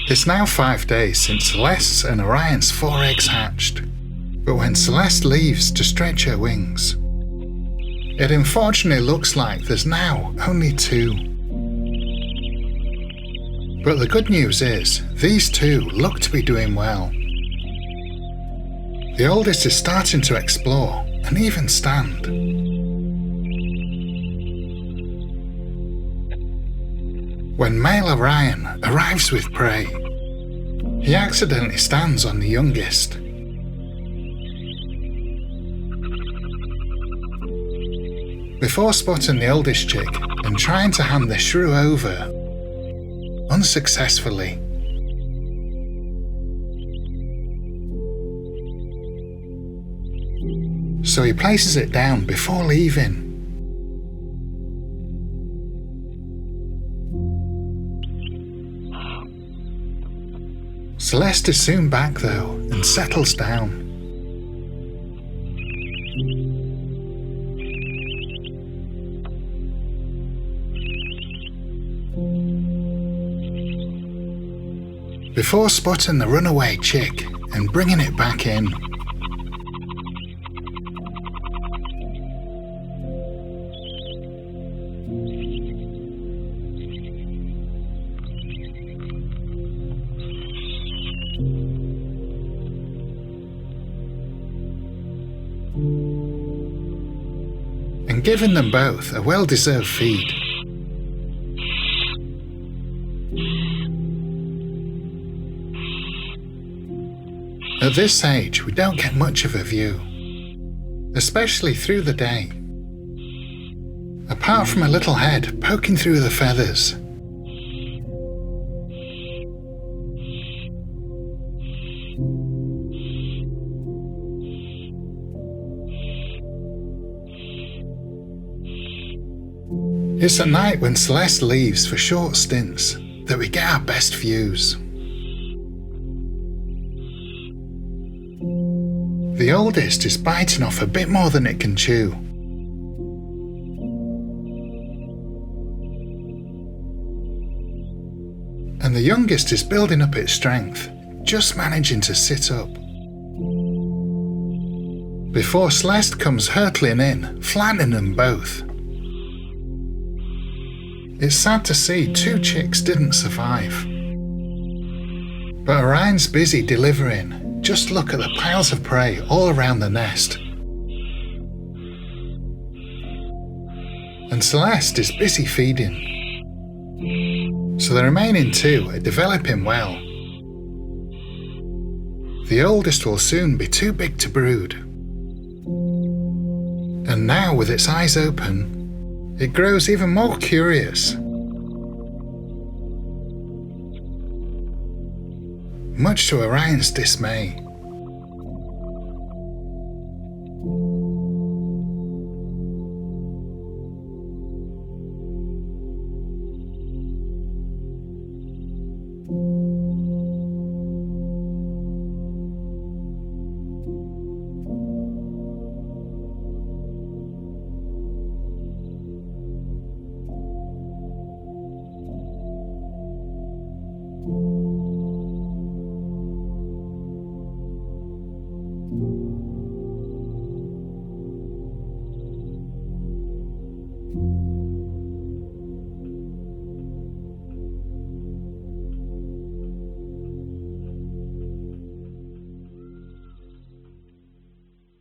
It's now 5 days since Celeste's and Orion's 4 eggs hatched, but when Celeste leaves to stretch her wings, it unfortunately looks like there's now only 2. But the good news is, these 2 look to be doing well. The oldest is starting to explore and even stand. When male Orion arrives with prey, he accidentally stands on the youngest. Before spotting the oldest chick and trying to hand the shrew over, unsuccessfully. So he places it down before leaving. Celeste is soon back though and settles down. Before spotting the runaway chick and bringing it back in. And giving them both a well-deserved feed. At this age, we don't get much of a view, especially through the day, apart from a little head poking through the feathers. It's at night when Celeste leaves for short stints that we get our best views. The oldest is biting off a bit more than it can chew. And the youngest is building up its strength, just managing to sit up. Before Celeste comes hurtling in, flattening them both. It's sad to see 2 chicks didn't survive. But Orion's busy delivering. Just look at the piles of prey all around the nest. And Celeste is busy feeding. So the remaining 2 are developing well. The oldest will soon be too big to brood. And now with its eyes open, it grows even more curious. Much to Orion's dismay.